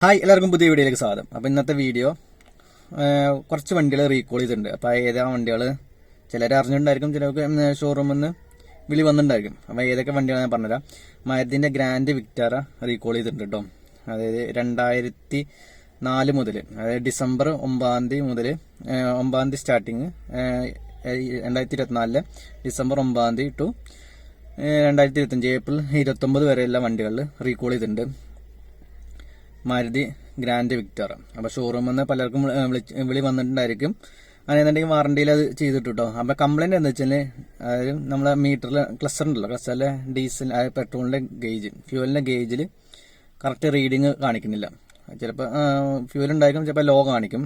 Hi, എല്ലാവർക്കും പുതിയ വീഡിയോയിലേക്ക് സ്വാഗതം. അപ്പോൾ ഇന്നത്തെ വീഡിയോ കുറച്ച് വണ്ടികൾ റീകോൾ ചെയ്തിട്ടുണ്ട്. അപ്പോൾ ഏതാ വണ്ടികൾ ചിലർ അറിഞ്ഞിട്ടുണ്ടായിരിക്കും, ചിലർക്ക് ഷോറൂമിൽ നിന്ന് വിളി വന്നിട്ടുണ്ടായിരിക്കും. അപ്പോൾ ഏതൊക്കെ വണ്ടികൾ ഞാൻ പറഞ്ഞുതരാം. മാരുതിൻ്റെ ഗ്രാൻഡ് വിക്ടാറ റീകോൾ ചെയ്തിട്ടുണ്ട് കേട്ടോ. അതായത് 2004 മുതൽ, അതായത് ഡിസംബർ 9 മുതൽ 9 സ്റ്റാർട്ടിങ് 2024 ഡിസംബർ 9 ടു 2025 ഏപ്രിൽ 29 വരെയുള്ള വണ്ടികളിൽ റീകോൾ ചെയ്തിട്ടുണ്ട് മാരുതി ഗ്രാൻഡ് വിക്ടർ. അപ്പോൾ ഷോറൂമിൽ നിന്ന് പലർക്കും വിളി വന്നിട്ടുണ്ടായിരിക്കും. അങ്ങനെയെന്നുണ്ടെങ്കിൽ വാറണ്ടിയിൽ അത് ചെയ്തിട്ട് കേട്ടോ. അപ്പോൾ കംപ്ലൈൻറ്റ് എന്താ വെച്ചാൽ, അതായത് നമ്മളെ മീറ്ററിൽ ക്ലസ്റ്റർ ഉണ്ടല്ലോ, ക്ലസ്റ്ററിലെ ഡീസൽ പെട്രോളിൻ്റെ ഗേജ്, ഫ്യൂവലിൻ്റെ ഗേജിൽ കറക്റ്റ് റീഡിങ് കാണിക്കുന്നില്ല. ചിലപ്പോൾ ഫ്യൂവൽ ഉണ്ടായിരിക്കും, ചിലപ്പോൾ ലോ കാണിക്കും,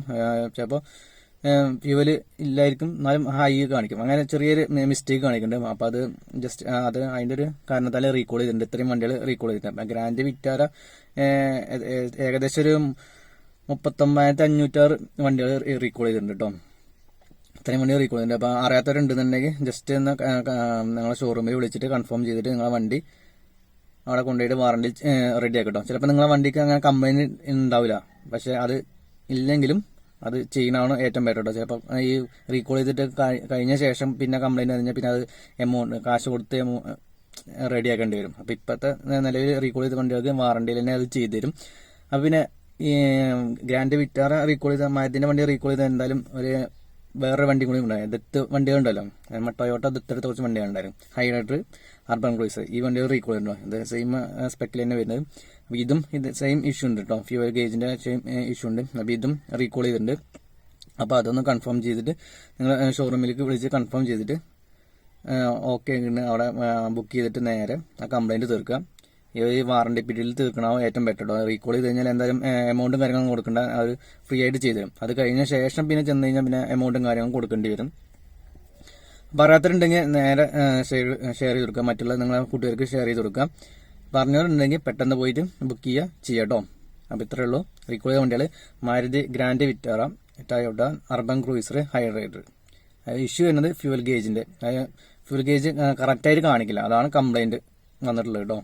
ചിലപ്പോൾ ഫ്യൂവൽ ഇല്ലായിരിക്കും, എന്നാലും ഹൈ കാണിക്കും. അങ്ങനെ ചെറിയൊരു മിസ്റ്റേക്ക് കാണിക്കുന്നുണ്ട്. അപ്പോൾ അത് ജസ്റ്റ് അതിൻ്റെ ഒരു കാരണത്താൽ റീകോൾ ചെയ്തിട്ടുണ്ട്. ഇത്രയും വണ്ടികൾ റീകോൾ ചെയ്തിട്ടുണ്ട്. ഗ്രാൻഡ് വിക്ടാര ഏകദേശം ഒരു 39,506 വണ്ടികൾ റീകോൾ ചെയ്തിട്ടുണ്ട് കേട്ടോ. ഇത്രയും വണ്ടി റീകോൾ ചെയ്തിട്ടുണ്ട്. അപ്പോൾ അറിയാത്തവരുണ്ടെന്നുണ്ടെങ്കിൽ ജസ്റ്റ് ഒന്ന് നിങ്ങളെ ഷോറൂമിൽ വിളിച്ചിട്ട് കൺഫേം ചെയ്തിട്ട് നിങ്ങളെ വണ്ടി അവിടെ കൊണ്ടുപോയിട്ട് വാറണ്ടി റെഡി ആക്കട്ടോ. ചിലപ്പോൾ നിങ്ങളെ വണ്ടിക്ക് അങ്ങനെ കംപ്ലൈൻറ്റ് ഉണ്ടാവില്ല, പക്ഷെ അത് ഇല്ലെങ്കിലും അത് ചെയ്യണമാണ് ഏറ്റവും ബെറ്റർ കേട്ടോ. ചിലപ്പോൾ ഈ റീകോൾ ചെയ്തിട്ട് കഴിഞ്ഞ ശേഷം പിന്നെ കംപ്ലൈൻറ്റ് കഴിഞ്ഞാൽ പിന്നെ അത് കാശ് കൊടുത്ത് റെഡി ആക്കേണ്ടി വരും. അപ്പോൾ ഇപ്പോഴത്തെ നിലവിൽ റീകോൾ ചെയ്ത വണ്ടികൾക്ക് വാറണ്ടിയിൽ തന്നെ അത് ചെയ്തു തരും. അപ്പോൾ പിന്നെ ഈ ഗ്രാൻഡ് വിക്ടാറ റീകോൾ ചെയ്ത മാരുതിൻ്റെ വണ്ടി റീകോൾ ചെയ്ത എന്തായാലും വേറൊരു വണ്ടി കൂടി ഉണ്ടായിരുന്നു. ദത്ത് വണ്ടികളുണ്ടല്ലോ, ടൊയോട്ട ദത്തെടുത്ത കുറച്ച് വണ്ടികളുണ്ടായിരുന്നു, ഹൈറൈഡർ, അർബൻ ക്രൂയിസർ. ഈ വണ്ടികൾ റീകോൾ ചെയ്തിട്ടുണ്ടോ, ഇത് സെയിം സ്പെക്കിൽ തന്നെ വരുന്നത്. അപ്പോൾ ഇതും സെയിം ഇഷ്യൂ ഉണ്ട് കേട്ടോ, ഫ്യൂവൽ ഗേജിൻ്റെ സെയിം ഇഷ്യൂ ഉണ്ട്. അപ്പോൾ ഇതും റീകോൾ ചെയ്തിട്ടുണ്ട്. അപ്പോൾ അതൊന്ന് കൺഫേം ചെയ്തിട്ട് നിങ്ങൾ ഷോറൂമിലേക്ക് വിളിച്ച് കൺഫേം ചെയ്തിട്ട് ഓക്കെ അവിടെ ബുക്ക് ചെയ്തിട്ട് നേരെ ആ കംപ്ലൈൻറ്റ് തീർക്കുക. ഈ വാറണ്ടി പീരീഡിൽ തീർക്കണോ ഏറ്റവും ബെറ്റർ കേട്ടോ. റീകോൾ ചെയ്ത് കഴിഞ്ഞാൽ എന്തായാലും എമൗണ്ടും കാര്യങ്ങളും കൊടുക്കേണ്ട, അത് ഫ്രീ ആയിട്ട് ചെയ്തു തരും. അത് കഴിഞ്ഞ ശേഷം പിന്നെ ചെന്ന് കഴിഞ്ഞാൽ പിന്നെ എമൗണ്ടും കാര്യങ്ങളും കൊടുക്കേണ്ടി വരും. പറയാത്തവരുണ്ടെങ്കിൽ നേരെ ഷെയർ ചെയ്ത് കൊടുക്കുക, മറ്റുള്ള നിങ്ങളെ കൂട്ടുകാർക്ക് ഷെയർ ചെയ്ത് കൊടുക്കുക. പറഞ്ഞവരുണ്ടെങ്കിൽ പെട്ടെന്ന് പോയിട്ട് ബുക്ക് ചെയ്യുക കേട്ടോ. അപ്പോൾ ഇത്രയേ ഉള്ളൂ. റീകോൾ ചെയ്ത വണ്ടികൾ Maruti Grand Vitara, Toyota Urban Cruiser, Hyryder. Issue വരുന്നത് ഫ്യൂവൽ ഗേജിൻ്റെ, ഫ്യൂവൽ ഗേജ് കറക്റ്റായിട്ട് കാണിക്കില്ല, അതാണ് കംപ്ലൈൻറ്റ് വന്നിട്ടുള്ളത് കേട്ടോ.